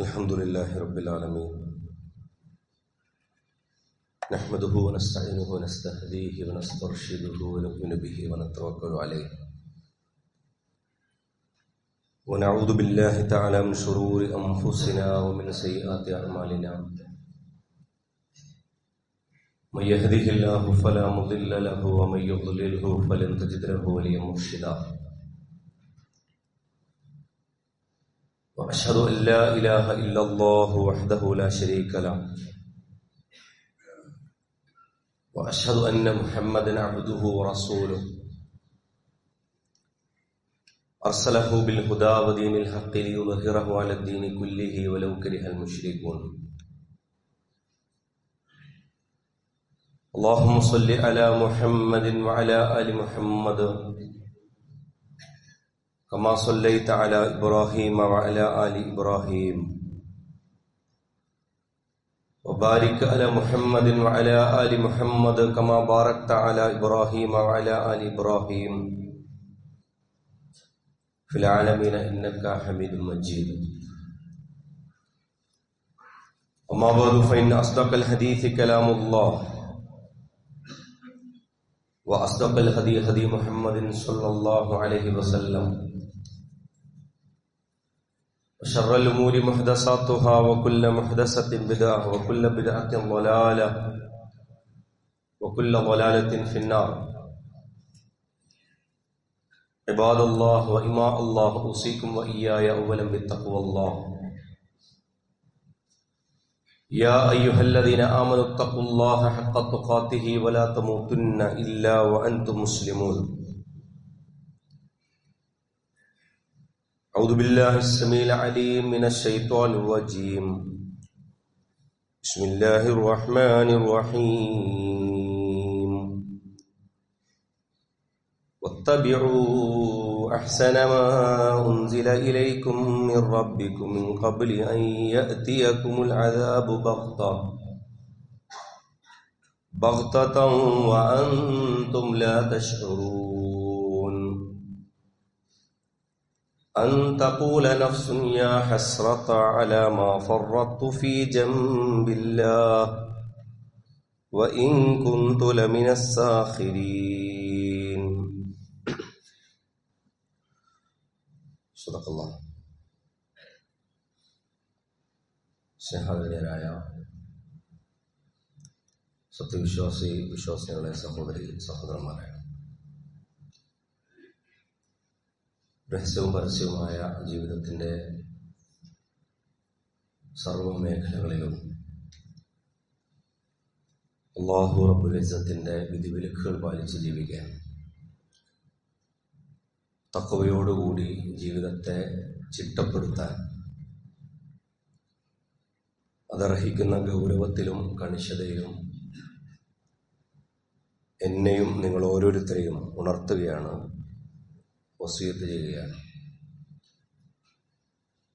الحمد لله رب العالمين نحمده ونستعينه ونستهديه ونسترشده ونؤمن به ونتوكل عليه ونعوذ بالله تعالى من شرور أنفسنا ومن سيئات أعمالنا من يهده الله فلا مضل له ومن يضلله فلن تجد له وليا مرشدا وأشهد أن لا إله إلا الله وحده لا شريك له وأشهد أن محمدا عبده ورسوله أرسله بالهدى ودين الحق ليظهره على الدين كله ولو كره المشركون اللهم صل على محمد وعلى آل محمد كما صليت على إبراهيم وعلى آل إبراهيم وبارك على محمد وعلى آل محمد كما باركت على إبراهيم وعلى آل إبراهيم في العالمين إنك حميد مجيد أما بعد فإن أصدق الحديث كلام الله وأصدق الهدي هدي محمد صلى الله عليه وسلم وشر الأمور محدثاتها وكل محدثة بدعة وكل بدعة ضلالة وكل ضلالة في النار عباد الله وإماء الله أوصيكم وإياي أولا بالتقوى الله يا أيها الذين آمنوا اتقوا الله حق تقاته ولا تموتن إلا وأنتم مسلمون أعوذ بالله السميع العليم من الشيطان الرجيم بسم الله الرحمن الرحيم واتبعوا أحسن ما أنزل إليكم من ربكم من قبل أن يأتيكم العذاب بغتة وأنتم لا تشعرون أن تقول نفس يا حسرة على ما فرطت في جنب الله وإن كنت لمن الساخرين صدق الله. സ്നേഹധന്യരായ വിശ്വാസികളെ സഹോദരി സഹോദരന്മാരെ, രഹസ്യവും പരസ്യവുമായ ജീവിതത്തിൻ്റെ സർവ മേഖലകളിലും അല്ലാഹു റബ്ബുൽ ഇസ്സത്തിന്റെ വിധിവിലക്കുകൾ പാലിച്ച് ജീവിക്കാൻ, തഖ്വയോടുകൂടി ജീവിതത്തെ ചിട്ടപ്പെടുത്താൻ, അതർഹിക്കുന്ന ഗൗരവത്തിലും കണിശതയിലും എന്നെയും നിങ്ങൾ ഓരോരുത്തരെയും ഉണർത്തുകയാണ്, വസിയത്ത് ചെയ്യുകയാണ്.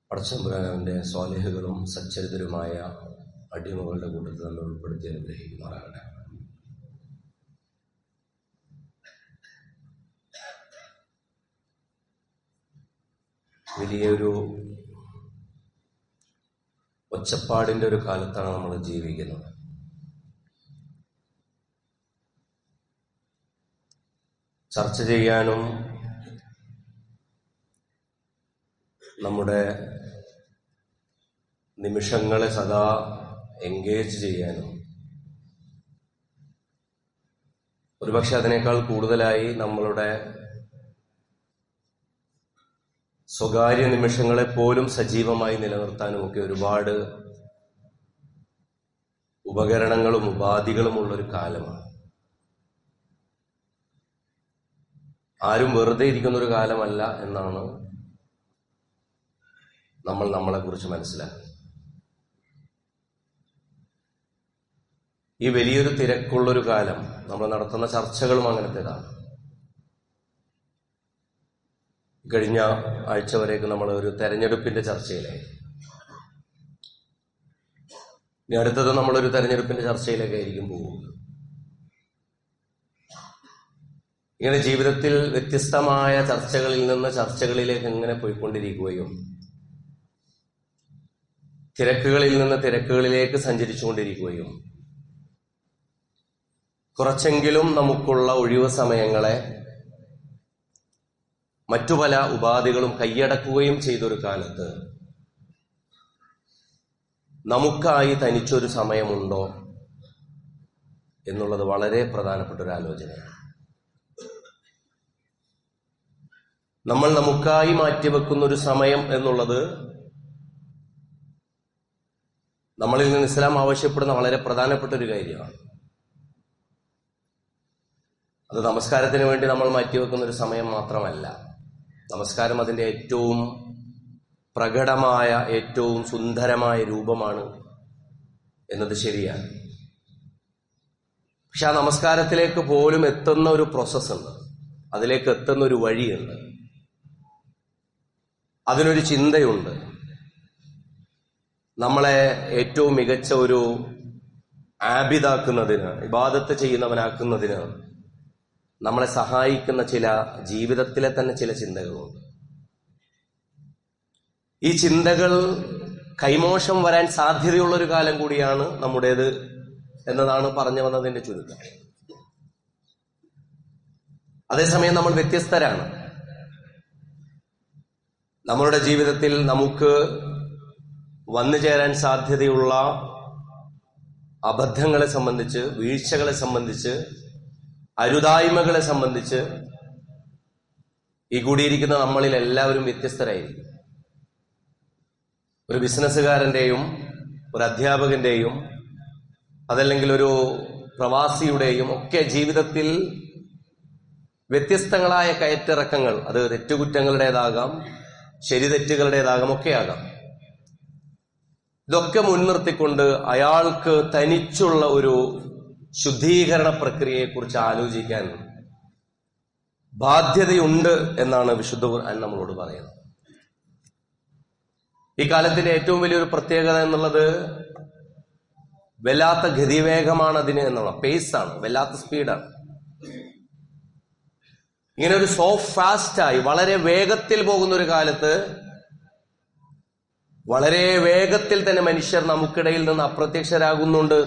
പടച്ചതമ്പുരാൻ അവൻ്റെ സ്വാലിഹുകളും സച്ചരിതരുമായ അടിമകളുടെ കൂട്ടത്തിൽ നമ്മൾ ഉൾപ്പെടുത്തി അനുഗ്രഹിക്കുമാറാകട്ടെ. വലിയൊരു ഒച്ചപ്പാടിൻ്റെ ഒരു കാലത്താണ് നമ്മൾ ജീവിക്കുന്നത്. ചർച്ച ചെയ്യാനും നമ്മുടെ നിമിഷങ്ങളെ സദാ എൻഗേജ് ചെയ്യാനും, ഒരുപക്ഷെ അതിനേക്കാൾ കൂടുതലായി നമ്മളുടെ സ്വകാര്യ നിമിഷങ്ങളെ പോലും സജീവമായി നിലനിർത്താനും ഒക്കെ ഒരുപാട് ഉപകരണങ്ങളും ഉപാധികളും ഉള്ളൊരു കാലമാണ്. ആരും വെറുതെ ഇരിക്കുന്നൊരു കാലമല്ല എന്നാണ് നമ്മൾ നമ്മളെക്കുറിച്ച് മനസ്സിലാക്കുക. ഈ വലിയൊരു തിരക്കുള്ളൊരു കാലം, നമ്മൾ നടത്തുന്ന ചർച്ചകളും അങ്ങനത്തേതാണ്. കഴിഞ്ഞ ആഴ്ച വരേക്ക് നമ്മൾ ഒരു തെരഞ്ഞെടുപ്പിന്റെ ചർച്ചയിലായി. ഇനി അടുത്തത് നമ്മളൊരു തെരഞ്ഞെടുപ്പിന്റെ ചർച്ചയിലേക്കായിരിക്കും പോകുന്നത്. ഇങ്ങനെ ജീവിതത്തിൽ വ്യത്യസ്തമായ ചർച്ചകളിൽ നിന്ന് ചർച്ചകളിലേക്ക് ഇങ്ങനെ പോയിക്കൊണ്ടിരിക്കുകയും തിരക്കുകളിൽ നിന്ന് തിരക്കുകളിലേക്ക് സഞ്ചരിച്ചുകൊണ്ടിരിക്കുകയും കുറച്ചെങ്കിലും നമുക്കുള്ള ഒഴിവ് സമയങ്ങളെ മറ്റു പല ഉപാധികളും കൈയടക്കുകയും ചെയ്തൊരു കാലത്ത് നമുക്കായി തനിച്ചൊരു സമയമുണ്ടോ എന്നുള്ളത് വളരെ പ്രധാനപ്പെട്ട ഒരു ആലോചനയാണ്. നമ്മൾ നമുക്കായി മാറ്റിവെക്കുന്ന ഒരു സമയം എന്നുള്ളത് നമ്മളിൽ നിന്ന് ഇസ്ലാം ആവശ്യപ്പെടുന്ന വളരെ പ്രധാനപ്പെട്ട ഒരു കാര്യമാണ്. അത് നമസ്കാരത്തിന് വേണ്ടി നമ്മൾ മാറ്റിവെക്കുന്ന ഒരു സമയം മാത്രമല്ല. നമസ്കാരം അതിൻ്റെ ഏറ്റവും പ്രകടമായ, ഏറ്റവും സുന്ദരമായ രൂപമാണ് എന്നത് ശരിയാണ്. പക്ഷെ ആ നമസ്കാരത്തിലേക്ക് പോലും എത്തുന്ന ഒരു പ്രോസസ്സുണ്ട്, അതിലേക്ക് എത്തുന്ന ഒരു വഴിയുണ്ട്, അതിനൊരു ചിന്തയുണ്ട്. നമ്മളെ ഏറ്റവും മികച്ച ഒരു ആബിദാക്കുന്നതിന്, ഇബാദത്ത് ചെയ്യുന്നവനാക്കുന്നതിന് നമ്മളെ സഹായിക്കുന്ന ചില ജീവിതത്തിലെ തന്നെ ചില ചിന്തകളുണ്ട്. ഈ ചിന്തകൾ കൈമോശം വരാൻ സാധ്യതയുള്ളൊരു കാലം കൂടിയാണ് നമ്മുടേത് എന്നതാണ് പറഞ്ഞു വന്നതിന്റെ ചുരുക്കം. അതേസമയം നമ്മൾ വ്യത്യസ്തരാണ്. നമ്മളുടെ ജീവിതത്തിൽ നമുക്ക് വന്നു ചേരാൻ സാധ്യതയുള്ള അബദ്ധങ്ങളെ സംബന്ധിച്ച്, വീഴ്ചകളെ സംബന്ധിച്ച്, അരുതായ്മകളെ സംബന്ധിച്ച് ഈ കൂടിയിരിക്കുന്ന നമ്മളിൽ എല്ലാവരും വ്യത്യസ്തരായിരിക്കും. ഒരു ബിസിനസ്സുകാരന്റെയും ഒരു അധ്യാപകന്റെയും അതല്ലെങ്കിൽ ഒരു പ്രവാസിയുടെയും ഒക്കെ ജീവിതത്തിൽ വ്യത്യസ്തങ്ങളായ കയറ്റിറക്കങ്ങൾ, അത് തെറ്റുകുറ്റങ്ങളുടേതാകാം, ശരിതെറ്റുകളുടേതാകാം, ഒക്കെയാകാം. ഇതൊക്കെ മുൻനിർത്തിക്കൊണ്ട് അയാൾക്ക് തനിച്ചുള്ള ഒരു ശുദ്ധീകരണ പ്രക്രിയയെക്കുറിച്ച് ആലോചിക്കാൻ ബാധ്യതയുണ്ട് എന്നാണ് വിശുദ്ധ ഖുർആൻ നമ്മളോട് പറയുന്നത്. ഈ കാലത്തിന്റെ ഏറ്റവും വലിയൊരു പ്രത്യേകത എന്നുള്ളത് വല്ലാത്ത ഗതിവേഗമാണ് അതിന് എന്നുള്ള പേസാണ്, വല്ലാത്ത സ്പീഡാണ്. ഇങ്ങനെ ഒരു സോ ഫാസ്റ്റായി വളരെ വേഗത്തിൽ പോകുന്ന ഒരു കാലത്ത് വളരെ വേഗത്തിൽ തന്നെ മനുഷ്യർ നമുക്കിടയിൽ നിന്ന് അപ്രത്യക്ഷരാകുന്നുണ്ട്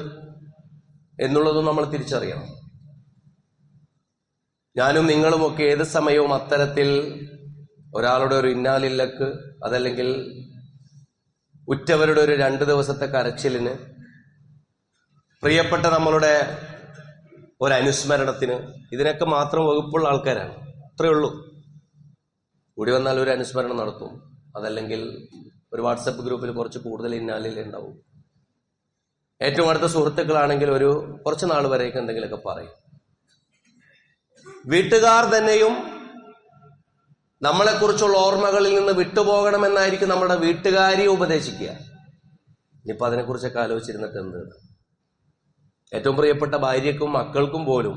എന്നുള്ളതും നമ്മൾ തിരിച്ചറിയണം. ഞാനും നിങ്ങളുമൊക്കെ ഏത് സമയവും അത്തരത്തിൽ ഒരാളുടെ ഒരു ഇന്നാലില്ലക്ക്, അതല്ലെങ്കിൽ ഉറ്റവരുടെ ഒരു 2 ദിവസത്തെ കരച്ചിലിന്, പ്രിയപ്പെട്ട നമ്മളുടെ ഒരു അനുസ്മരണത്തിന്, ഇതിനൊക്കെ മാത്രം വകുപ്പുള്ള ആൾക്കാരാണ്. അത്രയേ ഉള്ളൂ. കൂടി വന്നാൽ ഒരു അനുസ്മരണം നടത്തും, അതല്ലെങ്കിൽ ഒരു വാട്സപ്പ് ഗ്രൂപ്പിൽ കുറച്ച് കൂടുതൽ ഇന്നാലിൽ ഉണ്ടാവും. ഏറ്റവും അടുത്ത സുഹൃത്തുക്കളാണെങ്കിൽ ഒരു കുറച്ച് നാൾ വരെയൊക്കെ എന്തെങ്കിലുമൊക്കെ പറയും. വീട്ടുകാർ തന്നെയും നമ്മളെക്കുറിച്ചുള്ള ഓർമ്മകളിൽ നിന്ന് വിട്ടുപോകണമെന്നായിരിക്കും നമ്മുടെ വീട്ടുകാരെ ഉപദേശിക്കുക. ഇനിയിപ്പോൾ അതിനെക്കുറിച്ചൊക്കെ ആലോചിച്ചിരുന്നിട്ട് എന്ത്? ഏറ്റവും പ്രിയപ്പെട്ട ഭാര്യക്കും മക്കൾക്കും പോലും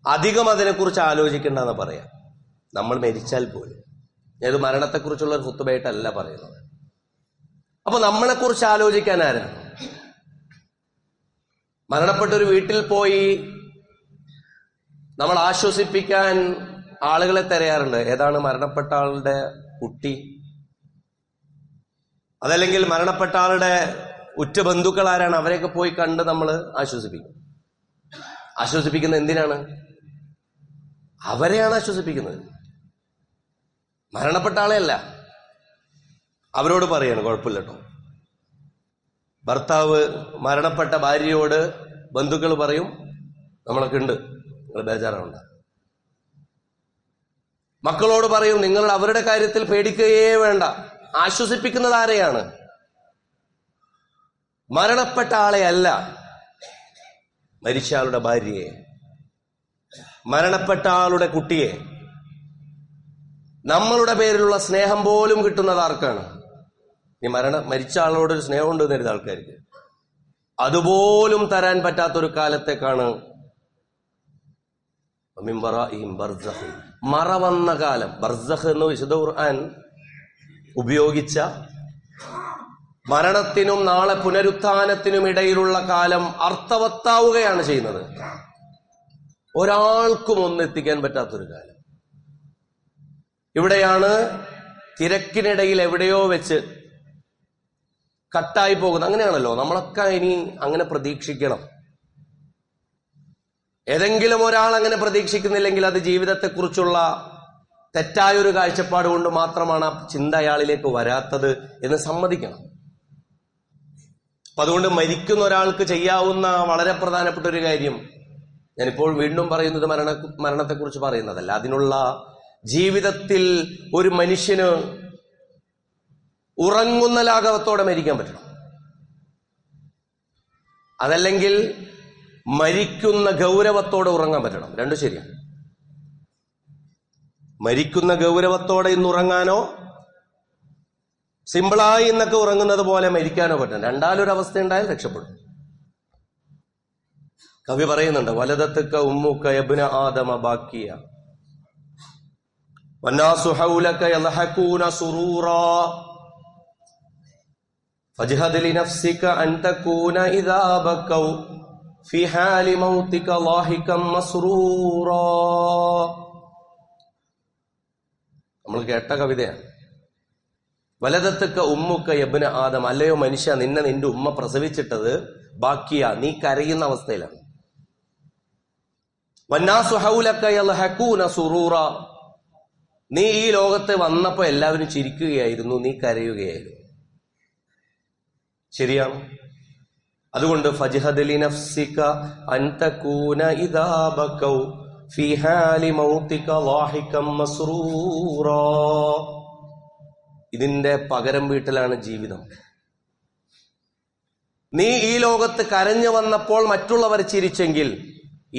അധികം അതിനെക്കുറിച്ച് ആലോചിക്കേണ്ടെന്ന് പറയാം. നമ്മൾ മരിച്ചാൽ പോലും. ഇത് മരണത്തെക്കുറിച്ചുള്ള ഒരു ഖുത്ബയായിട്ടല്ല പറയുന്നത്. അപ്പൊ നമ്മളെക്കുറിച്ച് ആലോചിക്കാൻ ആരാണ്? മരണപ്പെട്ടൊരു വീട്ടിൽ പോയി നമ്മൾ ആശ്വസിപ്പിക്കാൻ ആളുകളെ തിരയാറുണ്ട്. ഏതാണ് മരണപ്പെട്ട ആളുടെ കുട്ടി, അതല്ലെങ്കിൽ മരണപ്പെട്ട ആളുടെ ഉറ്റ ബന്ധുക്കൾ ആരാണ്? അവരെയൊക്കെ പോയി കണ്ട് നമ്മൾ ആശ്വസിപ്പിക്കും. ആശ്വസിപ്പിക്കുന്നത് എന്തിനാണ്? അവരെയാണ് ആശ്വസിപ്പിക്കുന്നത്, മരണപ്പെട്ട ആളെയല്ല. അവരോട് പറയാണ് കുഴപ്പമില്ല കേട്ടോ. ഭർത്താവ് മരണപ്പെട്ട ഭാര്യയോട് ബന്ധുക്കൾ പറയും നമ്മളൊക്കെ ഉണ്ട്, നിങ്ങൾ ബേജാറാവണ്ട. മക്കളോട് പറയും നിങ്ങൾ അവരുടെ കാര്യത്തിൽ പേടിക്കുകയേ വേണ്ട. ആശ്വസിപ്പിക്കുന്നത് ആരെയാണ്? മരണപ്പെട്ട ആളെ അല്ല, മരിച്ച ആളുടെ ഭാര്യയെ, മരണപ്പെട്ട ആളുടെ കുട്ടിയെ. നമ്മളുടെ പേരിലുള്ള സ്നേഹം പോലും കിട്ടുന്നത് ആർക്കാണ്? ഈ മരിച്ച ആളോട് ഒരു സ്നേഹം ഉണ്ട് എന്നരുത് ആൾക്കാർക്ക്. അതുപോലും തരാൻ പറ്റാത്തൊരു കാലത്തേക്കാണ് മറ വന്ന കാലം. ബർസഖ് എന്ന് വിശുദ്ധ ഖുർആൻ ഉപയോഗിച്ച മരണത്തിനും നാളെ പുനരുത്ഥാനത്തിനും ഇടയിലുള്ള കാലം അർത്ഥവത്താവുകയാണ് ചെയ്യുന്നത്. ഒരാൾക്കും ഒന്നെത്തിക്കാൻ പറ്റാത്തൊരു കാലം. ഇവിടെയാണ് തിരക്കിനിടയിൽ എവിടെയോ വെച്ച് കട്ടായി പോകുന്നത്. അങ്ങനെയാണല്ലോ, നമ്മളൊക്കെ ഇനി അങ്ങനെ പ്രതീക്ഷിക്കണം. ഏതെങ്കിലും ഒരാൾ അങ്ങനെ പ്രതീക്ഷിക്കുന്നില്ലെങ്കിൽ അത് ജീവിതത്തെക്കുറിച്ചുള്ള തെറ്റായൊരു കാഴ്ചപ്പാട് കൊണ്ട് മാത്രമാണ് ആ ചിന്ത അയാളിലേക്ക് വരാത്തത് എന്ന് സമ്മതിക്കണം. അപ്പൊ അതുകൊണ്ട് മരിക്കുന്ന ഒരാൾക്ക് ചെയ്യാവുന്ന വളരെ പ്രധാനപ്പെട്ട ഒരു കാര്യം, ഞാനിപ്പോൾ വീണ്ടും പറയുന്നത് മരണത്തെക്കുറിച്ച് പറയുന്നതല്ല, അതിനുള്ള ജീവിതത്തിൽ ഒരു മനുഷ്യന് ഉറങ്ങുന്ന ലാഘവത്തോടെ മരിക്കാൻ പറ്റണം. അതല്ലെങ്കിൽ മരിക്കുന്ന ഗൗരവത്തോടെ ഉറങ്ങാൻ പറ്റണം. രണ്ടും ശരിയാണ്. മരിക്കുന്ന ഗൗരവത്തോടെ ഇന്ന് ഉറങ്ങാനോ സിമ്പിളായി ഇന്നൊക്കെ ഉറങ്ങുന്നത് പോലെ മരിക്കാനോ പറ്റണം. രണ്ടാലൊരവസ്ഥ ഉണ്ടായാൽ രക്ഷപ്പെടും. കവി പറയുന്നുണ്ട്, വലദത്തുക ഉമ്മുക യബ്ന ആദമ ബാക്കിയ വന്നാസു ഹൗലക യൽഹഖൂന സുറൂറാ ഫജ്ഹദ് ലിനഫ്സിക അൻ തകൂന ഇദാ ബക്കൗ ഫി ഹാലി മൗതിക ലാഹികം മസ്റൂറാ. നമ്മൾ കേട്ട കവിതയാണ്. വലദത്തുക ഉമ്മുക യബ്ന ആദം, അല്ലയോ മനുഷ്യ, നിന്നെ നിന്റെ ഉമ്മ പ്രസവിച്ചിട്ടത് ബാക്കിയ, നീ കരയുന്ന അവസ്ഥയിലാണ്. വന്നാസു ഹൗലക യൽഹഖൂന സുറൂറാ, നീ ഈ ലോകത്ത് വന്നപ്പോ എല്ലാവരും ചിരിക്കുകയായിരുന്നു, നീ കരയുകയായിരുന്നു. ശരിയാണ്. അതുകൊണ്ട് ഫജ്ഹദ് ലിനഫ്സിക അൻ തകൂന ഇദാ ബകൗ ഫീ ഹാലി മൗതിക ലാഹികം മസ്റൂറാ. ഇതിന്റെ പകരം വീട്ടലാണ് ജീവിതം. നീ ഈ ലോകത്ത് കരഞ്ഞു വന്നപ്പോൾ മറ്റുള്ളവർ ചിരിച്ചെങ്കിൽ,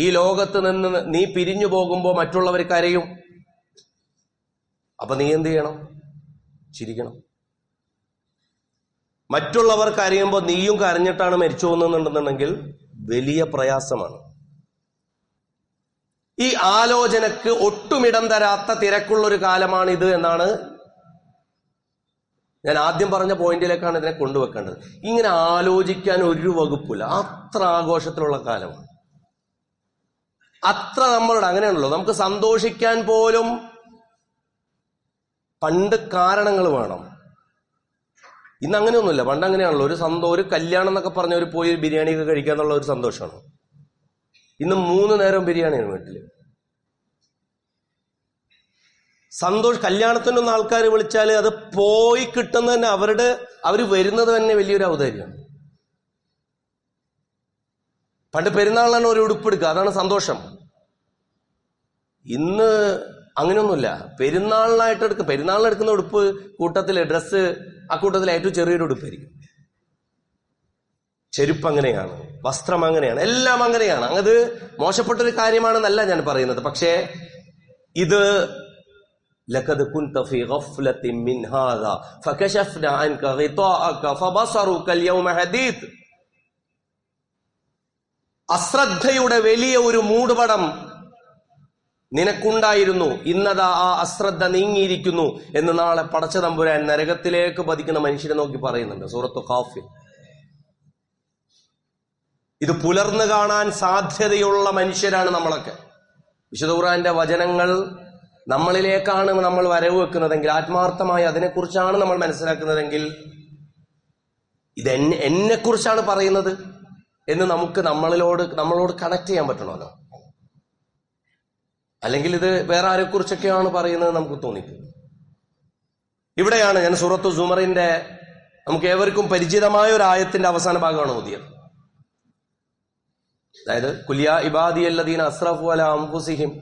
ഈ ലോകത്ത് നിന്ന് നീ പിരിഞ്ഞു പോകുമ്പോൾ മറ്റുള്ളവർ കരയും. അപ്പൊ നീ എന്ത് ചെയ്യണം? ചിരിക്കണം. മറ്റുള്ളവർ കരയുമ്പോൾ നീയും കരഞ്ഞിട്ടാണ് മരിച്ചു പോകുന്നുണ്ടെന്നുണ്ടെങ്കിൽ വലിയ പ്രയാസമാണ്. ഈ ആലോചനക്ക് ഒട്ടുമിടം തരാത്ത തിരക്കുള്ളൊരു കാലമാണിത് എന്നാണ് ഞാൻ ആദ്യം പറഞ്ഞ പോയിന്റിലേക്കാണ് ഇതിനെ കൊണ്ടുവെക്കേണ്ടത്. ഇങ്ങനെ ആലോചിക്കാൻ ഒരു വകുപ്പില്ല. അത്ര ആഘോഷത്തിലുള്ള കാലമാണ്. അത്ര നമ്മളുടെ അങ്ങനെയാണല്ലോ, നമുക്ക് സന്തോഷിക്കാൻ പോലും പണ്ട് കാരണങ്ങൾ വേണം. ഇന്ന് അങ്ങനെയൊന്നുമില്ല. പണ്ട് അങ്ങനെയാണല്ലോ, ഒരു കല്യാണം എന്നൊക്കെ പറഞ്ഞ ഒരു പോയി ബിരിയാണി ഒക്കെ കഴിക്കുക എന്നുള്ള ഒരു സന്തോഷമാണ്. ഇന്ന് 3 നേരം ബിരിയാണിയാണ് വീട്ടില്. കല്യാണത്തിനൊന്നും ആൾക്കാർ വിളിച്ചാൽ അത് പോയി കിട്ടുന്നത് തന്നെ അവർ വരുന്നത് തന്നെ വലിയൊരു ഔദാര്യമാണ്. പണ്ട് പെരുന്നാളിനാണ് ഒരു ഉടുപ്പെടുക്കുക, അതാണ് സന്തോഷം. ഇന്ന് അങ്ങനെയൊന്നുമില്ല. പെരുന്നാളിനെടുക്കുന്ന ഉടുപ്പ് കൂട്ടത്തില് ഡ്രസ്സ്, ആ കൂട്ടത്തിൽ ഏറ്റവും ചെറിയൊരു ഉടുപ്പായിരിക്കും. ചെരുപ്പ് അങ്ങനെയാണ്, വസ്ത്രം അങ്ങനെയാണ്, എല്ലാം അങ്ങനെയാണ്. അത് മോശപ്പെട്ടൊരു കാര്യമാണെന്നല്ല ഞാൻ പറയുന്നത്. പക്ഷേ ഇത് ലഖദ് കുൻത ഫീ ഗഫ്ലത്തിൻ മിൻ ഹാദാ ഫകശഫ്നാ അൻക ഗിതാഅക ഫബസറുക അൽയൗമ ഹദീദ്. അശ്രദ്ധയുടെ വലിയ ഒരു മൂടുപടം നിനക്കുണ്ടായിരുന്നു, ഇന്നതാ ആ അശ്രദ്ധ നീങ്ങിയിരിക്കുന്നു എന്ന് നാളെ പടച്ച തമ്പുരാൻ നരകത്തിലേക്ക് പതിക്കുന്ന മനുഷ്യനെ നോക്കി പറയുന്നുണ്ട് സൂറത്തു ഖാഫിർ. ഇത് പുലർന്നു കാണാൻ സാധ്യതയുള്ള മനുഷ്യരാണ് നമ്മളൊക്കെ. വിശുദ്ധ ഖുർആന്റെ വചനങ്ങൾ നമ്മളിലേക്കാണ് നമ്മൾ വരവ് വെക്കുന്നതെങ്കിൽ, ആത്മാർത്ഥമായി അതിനെക്കുറിച്ചാണ് നമ്മൾ മനസ്സിലാക്കുന്നതെങ്കിൽ, ഇത് എന്നെക്കുറിച്ചാണ് പറയുന്നത് എന്ന് നമുക്ക് നമ്മളോട് കണക്ട് ചെയ്യാൻ പറ്റണമല്ലോ. അല്ലെങ്കിൽ ഇത് വേറെ ആരെക്കുറിച്ചൊക്കെയാണ് പറയുന്നത് നമുക്ക് തോന്നിക്കും. ഇവിടെയാണ് ഞാൻ സൂറത്തു സുമറിന്റെ നമുക്ക് ഏവർക്കും പരിചിതമായ ഒരു ആയത്തിന്റെ അവസാന ഭാഗമാണ് ഓതിയത്. അതായത് കുല്യാ ഇബാദിയല്ലദീന അസ്റഫു അലാ അൻഫുസിഹിം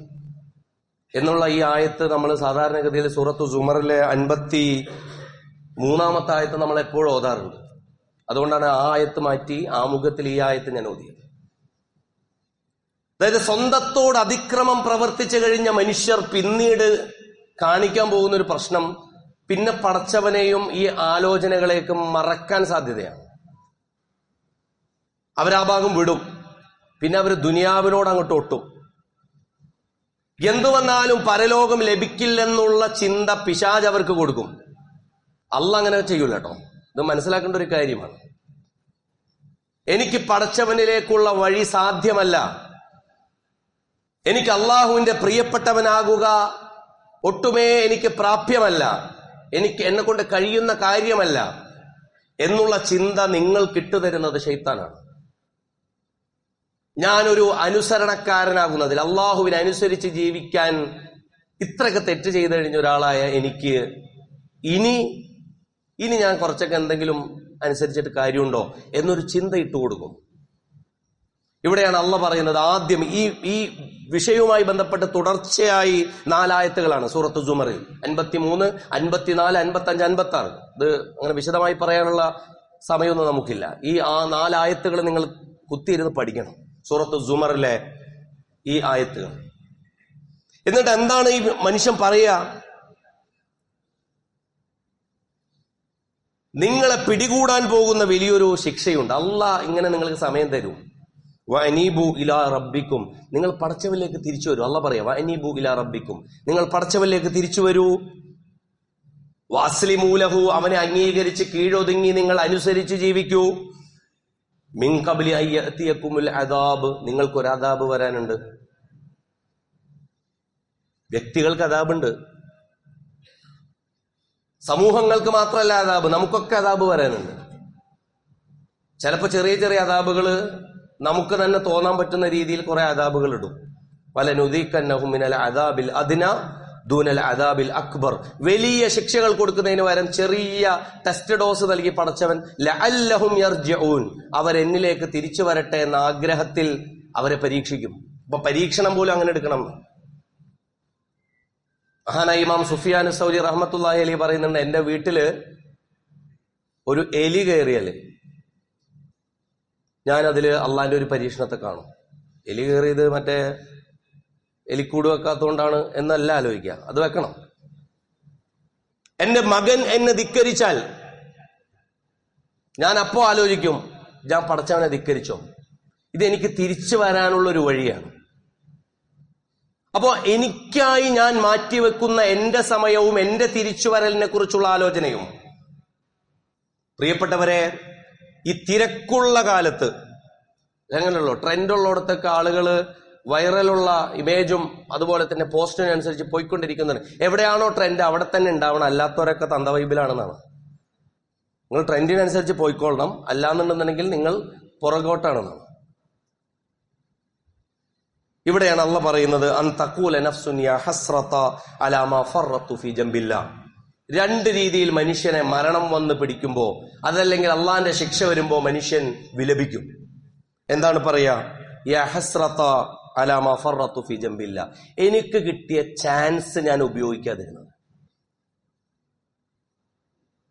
എന്നുള്ള ഈ ആയത്ത് നമ്മൾ സാധാരണഗതിയിൽ സൂറത്തു സുമറിലെ 53-ാമത്തെ ആയത്ത് നമ്മൾ എപ്പോഴും ഓതാറുണ്ട്. അതുകൊണ്ടാണ് ആ ആയത്ത് മാറ്റി ആമുഖത്തിൽ ഈ ആയത്ത് ഞാൻ ഓതിയത്. അതായത് സ്വന്തത്തോട് അതിക്രമം പ്രവർത്തിച്ചു കഴിഞ്ഞ മനുഷ്യർ പിന്നീട് കാണിക്കാൻ പോകുന്ന ഒരു പ്രശ്നം, പിന്നെ പടച്ചവനെയും ഈ ആലോചനകളേക്കും മറക്കാൻ സാധ്യതയാണ്. അവരാ ഭാഗം വിടും. പിന്നെ അവർ ദുനിയാവിനോട് അങ്ങോട്ട് ഒട്ടും. എന്തു വന്നാലും പരലോകം ലഭിക്കില്ലെന്നുള്ള ചിന്ത പിശാച് അവർക്ക് കൊടുക്കും. അള്ളാഹ് അങ്ങനെ ചെയ്യൂല കേട്ടോ. ഇത് മനസ്സിലാക്കേണ്ട ഒരു കാര്യമാണ്. എനിക്ക് പടച്ചവനിലേക്കുള്ള വഴി സാധ്യമല്ല, എനിക്ക് അള്ളാഹുവിന്റെ പ്രിയപ്പെട്ടവനാകുക ഒട്ടുമേ എനിക്ക് പ്രാപ്യമല്ല, എന്നെ കൊണ്ട് കഴിയുന്ന കാര്യമല്ല എന്നുള്ള ചിന്ത നിങ്ങൾ കിട്ടുതരുന്നത് ശൈത്താനാണ്. ഞാനൊരു അനുസരണക്കാരനാകുന്നതിൽ, അള്ളാഹുവിനെ അനുസരിച്ച് ജീവിക്കാൻ ഇത്രയൊക്കെ തെറ്റ് ചെയ്തു കഴിഞ്ഞ ഒരാളായ എനിക്ക് ഇനി ഞാൻ കുറച്ചൊക്കെ എന്തെങ്കിലും അനുസരിച്ചിട്ട് കാര്യമുണ്ടോ എന്നൊരു ചിന്ത ഇട്ടുകൊടുക്കും. ഇവിടെയാണ് അള്ളാഹ് പറയുന്നത്. ആദ്യം ഈ വിഷയവുമായി ബന്ധപ്പെട്ട് തുടർച്ചയായി 4 ആയത്തുകളാണ് സൂറത്ത് സുമറിൽ. 53, 54, 55, 56. ഇത് അങ്ങനെ വിശദമായി പറയാനുള്ള സമയമൊന്നും നമുക്കില്ല. ഈ 4 ആയത്തുകൾ നിങ്ങൾ കുത്തിയിരുന്ന് പഠിക്കണം, സൂറത്ത് സുമറിലെ ഈ ആയത്തുകൾ. എന്നിട്ട് എന്താണ് ഈ മനുഷ്യൻ പറയുക? നിങ്ങളെ പിടികൂടാൻ പോകുന്ന വലിയൊരു ശിക്ഷയുണ്ട്. അള്ളാഹ് ഇങ്ങനെ നിങ്ങൾക്ക് സമയം തരും. വഅനീബു ഇലാ റബ്ബിക്കും, നിങ്ങൾ പടച്ചവനിലേക്ക് തിരിച്ചു വരൂ. അള്ളാഹ് പറയാ വഅനീബു ഇലാ റബ്ബിക്കും, നിങ്ങൾ പടച്ചവനിലേക്ക് തിരിച്ചു വരൂ. വഅസ്ലിമൂ ലഹു, അവനെ അംഗീകരിച്ച് കീഴൊതുങ്ങി നിങ്ങൾ അനുസരിച്ച് ജീവിക്കൂ. മിൻ ഖബ്ലി അൻ യഅതിയകുമുൽ അദാബ്, നിങ്ങൾക്കൊരു അദാബ് വരാനുണ്ട്. വ്യക്തികൾക്ക് അദാബുണ്ട്, സമൂഹങ്ങൾക്ക് മാത്രമല്ല അദാബ്, നമുക്കൊക്കെ അദാബ് വരാനുണ്ട്. ചിലപ്പോൾ ചെറിയ ചെറിയ അദാബുകള് നമുക്ക് തന്നെ തോന്നാൻ പറ്റുന്ന രീതിയിൽ കുറെ അദാബുകൾ ഇടും. വലനുദീഖന്നഹും മിനൽ അദാബിൽ അദ്ന ദൂനൽ അദാബിൽ അക്ബർ, വലിയ ശിക്ഷകൾ കൊടുക്കുന്നതിന് പകരം ചെറിയ ടെസ്റ്റ് ഡോസ് നൽകി പടച്ചവൻ ലഅല്ലഹും യർജിഊൻ, അവരെന്നിലേക്ക് തിരിച്ചു വരട്ടെ എന്ന ആഗ്രഹത്തിൽ അവരെ പരീക്ഷിക്കും. അപ്പൊ പരീക്ഷണം പോലും അങ്ങനെ എടുക്കണം. മഹാനായ ഇമാം സുഫിയാൻ സൗരി റഹ്മത്തുള്ളാഹി അലൈഹി പറയുന്നുണ്ട്, എന്റെ വീട്ടില് ഒരു എലി കയറിയാല് ഞാൻ അതില് അള്ളാന്റെ ഒരു പരീക്ഷണത്തെ കാണും. എലി കയറിയത് മറ്റേ എലിക്കൂട് വെക്കാത്തതുകൊണ്ടാണ് എന്നല്ല ആലോചിക്കുക, അത് വെക്കണം. എന്റെ മകൻ എന്നെ ധിക്കരിച്ചാൽ ഞാൻ അപ്പോ ആലോചിക്കും, ഞാൻ പടച്ചവനെ ധിക്കരിച്ചോ? ഇതെനിക്ക് തിരിച്ചു വരാനുള്ളൊരു വഴിയാണ്. അപ്പോ എനിക്കായി ഞാൻ മാറ്റിവെക്കുന്ന എന്റെ സമയവും എന്റെ തിരിച്ചുവരലിനെ കുറിച്ചുള്ള ആലോചനയും, പ്രിയപ്പെട്ടവരെ, ഈ തിരക്കുള്ള കാലത്ത് എങ്ങനെയുള്ളൂ ട്രെൻഡുള്ളിടത്തൊക്കെ ആളുകള് വൈറലുള്ള ഇമേജും അതുപോലെ തന്നെ പോസ്റ്റിനനുസരിച്ച് പോയിക്കൊണ്ടിരിക്കുന്നുണ്ട്. എവിടെയാണോ ട്രെൻഡ് അവിടെ തന്നെ ഉണ്ടാവണം, അല്ലാത്തവരൊക്കെ തന്ത വൈബിലാണെന്നാണ്. നിങ്ങൾ ട്രെൻഡിനനുസരിച്ച് പോയിക്കൊള്ളണം, അല്ലാന്നുണ്ടെന്നുണ്ടെങ്കിൽ നിങ്ങൾ പുറകോട്ടാണെന്നാണ്. ഇവിടെയാണ് അള്ളാഹ് പറയുന്നത് അൻ തഖൂല നഫ്സുൻ യാ ഹസ്റത അലാ മാ ഫറത്തു ഫീ ജംബില്ലാ. 2 രീതിയിൽ മനുഷ്യനെ മരണം വന്ന് പിടിക്കുമ്പോ, അതല്ലെങ്കിൽ അള്ളാന്റെ ശിക്ഷ വരുമ്പോ മനുഷ്യൻ വിലപിക്കും. എന്താണ് പറയാ? യാ ഹസ്റത അലാ മാ ഫറത്തു ഫീ ജംബില്ലാ, എനിക്ക് കിട്ടിയ ചാൻസ് ഞാൻ ഉപയോഗിക്കാതിരുന്നത്,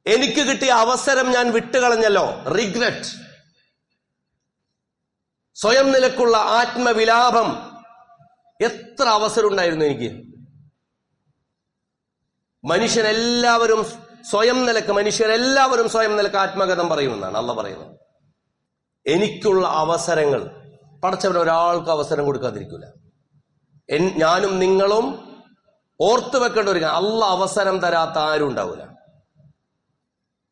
എനിക്ക് കിട്ടിയ അവസരം ഞാൻ വിട്ടുകളഞ്ഞല്ലോ. റിഗ്രറ്റ്, സ്വയം നിലക്കുള്ള ആത്മവിലാപം. എത്ര അവസരം ഉണ്ടായിരുന്നു എനിക്ക്. മനുഷ്യരെല്ലാവരും സ്വയം നിലക്ക് ആത്മകഥം പറയുമെന്നാണ് അള്ളാഹ് പറയുന്നത്. എനിക്കുള്ള അവസരങ്ങൾ പടച്ചവൻ ഒരാൾക്ക് അവസരം കൊടുക്കാതിരിക്കില്ല. ഞാനും നിങ്ങളും ഓർത്തു വെക്കേണ്ട ഒരു കാര്യം, അള്ളാഹ് അവസരം തരാത്ത ആരും ഉണ്ടാവില്ല.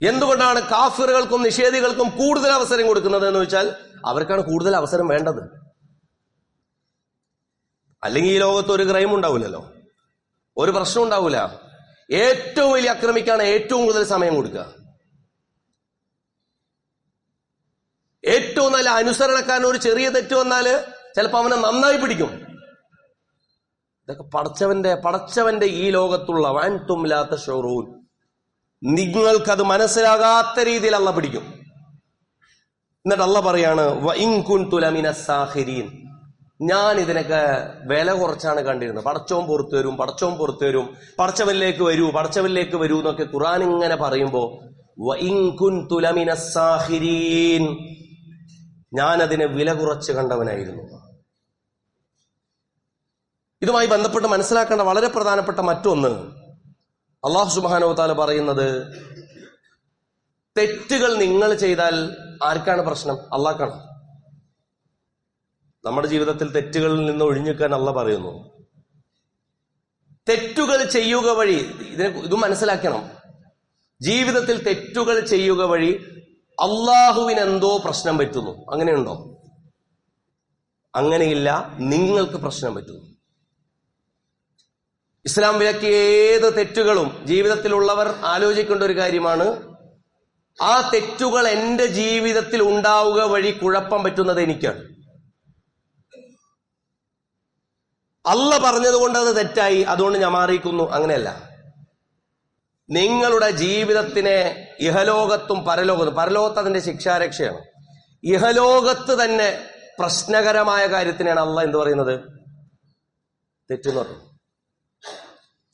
എന്തുകൊണ്ടാണ് കാഫിറുകൾക്കും നിഷേധികൾക്കും കൂടുതൽ അവസരം കൊടുക്കുന്നത് എന്ന് വെച്ചാൽ അവർക്കാണ് കൂടുതൽ അവസരം വേണ്ടത്. അല്ലെങ്കിൽ ഈ ലോകത്ത് ഒരു ക്രൈം ഉണ്ടാവില്ലല്ലോ, ഒരു പ്രശ്നം ഉണ്ടാവില്ല. ഏറ്റവും വലിയ അക്രമിക്കാണ് ഏറ്റവും കൂടുതൽ സമയം കൊടുക്കുക. ഏറ്റവും നല്ല അനുസരണക്കാരൻ ഒരു ചെറിയ തെറ്റ് വന്നാല് ചിലപ്പോൾ അവനെ നന്നായി പിടിക്കും. ഇതൊക്കെ പടച്ചവന്റെ ഈ ലോകത്തുള്ള വഅൻതും ലാ തശഊറൂൻ, നിങ്ങൾക്കത് മനസ്സിലാകാത്ത രീതിയിൽ അള്ളാഹ് പിടിക്കും. എന്നിട്ട് അള്ളാഹ് പറയാണ് വഇൻ കുൻതു ലമിനസ് സാഖിരീൻ, ഞാൻ ഇതിനൊക്കെ വില കുറച്ചാണ് കണ്ടിരുന്നത്. പടച്ചോൻ പുറത്തു വരും, പടച്ചവനിലേക്ക് വരൂ എന്നൊക്കെ ഖുർആൻ ഇങ്ങനെ പറയുമ്പോ വഇൻ കുൻതു ലമിനസ് സാഖിരീൻ, ഞാൻ അതിനെ വില കുറച്ച് കണ്ടവനായിരുന്നു. ഇതുമായി ബന്ധപ്പെട്ട് മനസ്സിലാക്കേണ്ട വളരെ പ്രധാനപ്പെട്ട മറ്റൊന്ന്, അല്ലാഹു സുബ്ഹാനഹു വ തആല പറയുന്നത്, തെറ്റുകൾ നിങ്ങൾ ചെയ്താൽ ആർക്കാണ് പ്രശ്നം? അള്ളാഹ്ക്കാണ്. നമ്മുടെ ജീവിതത്തിൽ തെറ്റുകളിൽ നിന്ന് ഒഴിഞ്ഞിക്കാൻ അള്ളാഹ് പറയുന്നു. തെറ്റുകൾ ചെയ്യുക വഴി, ഇത് മനസ്സിലാക്കണം, ജീവിതത്തിൽ തെറ്റുകൾ ചെയ്യുക വഴി അള്ളാഹുവിന് എന്തോ പ്രശ്നം പറ്റുന്നു. അങ്ങനെയുണ്ടോ? അങ്ങനെയില്ല, നിങ്ങൾക്ക് പ്രശ്നം പറ്റുന്നു. ഇസ്ലാം വിലക്കിയ ഏത് തെറ്റുകളും ജീവിതത്തിലുള്ളവർ ആലോചിക്കേണ്ട ഒരു കാര്യമാണ്. ആ തെറ്റുകൾ എന്റെ ജീവിതത്തിൽ ഉണ്ടാവുക വഴി കുഴപ്പം പറ്റുന്നത് എനിക്കാണ്. അള്ള പറഞ്ഞതുകൊണ്ട് അത് തെറ്റായി, അതുകൊണ്ട് ഞാൻ മാറിയിരിക്കുന്നു, അങ്ങനെയല്ല. നിങ്ങളുടെ ജീവിതത്തിനെ ഇഹലോകത്തും പരലോകത്ത് അതിന്റെ ശിക്ഷാരക്ഷയാണ്. ഇഹലോകത്ത് തന്നെ പ്രശ്നകരമായ കാര്യത്തിനാണ് അള്ള എന്ത് പറയുന്നത്? തെറ്റെന്ന് പറഞ്ഞു.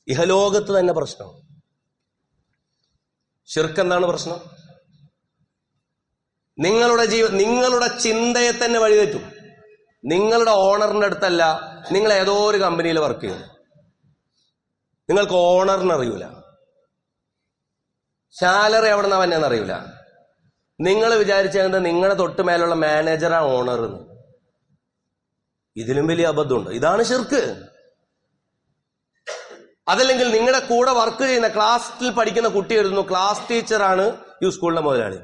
ഇഹലോകത്ത് തന്നെ പ്രശ്നം. ശിർക്ക് എന്താണ് പ്രശ്നം? നിങ്ങളുടെ ചിന്തയെ തന്നെ വഴിതെറ്റും. നിങ്ങളുടെ ഓണറിന്റെ അടുത്തല്ല, നിങ്ങൾ ഏതോ ഒരു കമ്പനിയിൽ വർക്ക് ചെയ്യുന്നു, നിങ്ങൾക്ക് ഓണറിന് അറിയൂല, സാലറി എവിടെ നിന്നാ വന്നേന്ന് അറിയൂല. നിങ്ങൾ വിചാരിച്ചത് നിങ്ങളുടെ തൊട്ട് മേലുള്ള മാനേജറാണ് ഓണർ എന്ന്. ഇതിലും വലിയ അബദ്ധമുണ്ട്. ഇതാണ് ശിർക്ക്. അതല്ലെങ്കിൽ നിങ്ങളുടെ കൂടെ വർക്ക് ചെയ്യുന്ന ക്ലാസ്സിൽ പഠിക്കുന്ന കുട്ടി എഴുതുന്നു, ക്ലാസ് ടീച്ചറാണ് ഈ സ്കൂളിലെ മുതലാളി.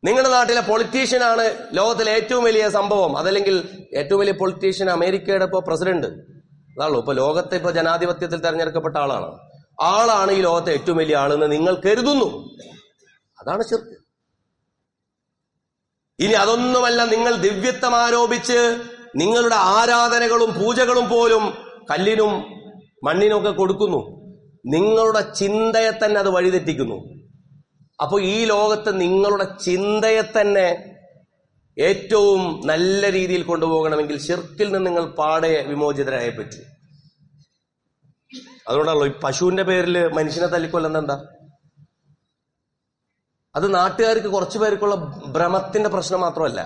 നിങ്ങളുടെ നാട്ടിലെ പൊളിറ്റീഷ്യനാണ് ലോകത്തിലെ ഏറ്റവും വലിയ സംഭവം, അതല്ലെങ്കിൽ ഏറ്റവും വലിയ പൊളിറ്റീഷ്യൻ അമേരിക്കയുടെ ഇപ്പൊ പ്രസിഡന്റ്, അതാണല്ലോ ഇപ്പൊ ലോകത്തെ ഇപ്പൊ ജനാധിപത്യത്തിൽ തെരഞ്ഞെടുക്കപ്പെട്ട ആളാണ് ഈ ലോകത്തെ ഏറ്റവും വലിയ ആളെന്ന് നിങ്ങൾ കരുതുന്നു. അതാണ് ശിർക്ക്. ഇനി അതൊന്നുമല്ല, നിങ്ങൾ ദിവ്യത്വം ആരോപിച്ച് നിങ്ങളുടെ ആരാധനകളും പൂജകളും പോലും കല്ലിനും മണ്ണിനും ഒക്കെ കൊടുക്കുന്നു. നിങ്ങളുടെ ചിന്തയെ തന്നെ അത് വഴിതെറ്റിക്കുന്നു. അപ്പോൾ ഈ ലോകത്ത് നിങ്ങളുടെ ചിന്തയെ തന്നെ ഏറ്റവും നല്ല രീതിയിൽ കൊണ്ടുപോകണമെങ്കിൽ ശിർക്കിൽ നിന്ന് നിങ്ങൾ പാടെ വിമോചിതരായേ പറ്റൂ. അതുകൊണ്ടാണല്ലോ ഈ പശുവിന്റെ പേരിൽ മനുഷ്യനെ തല്ലിക്കൊല്ലുന്നത്. എന്താ? അത് നാട്ടുകാർക്ക് കുറച്ചു പേർക്കുള്ള ഭ്രമത്തിന്റെ പ്രശ്നം മാത്രമല്ല.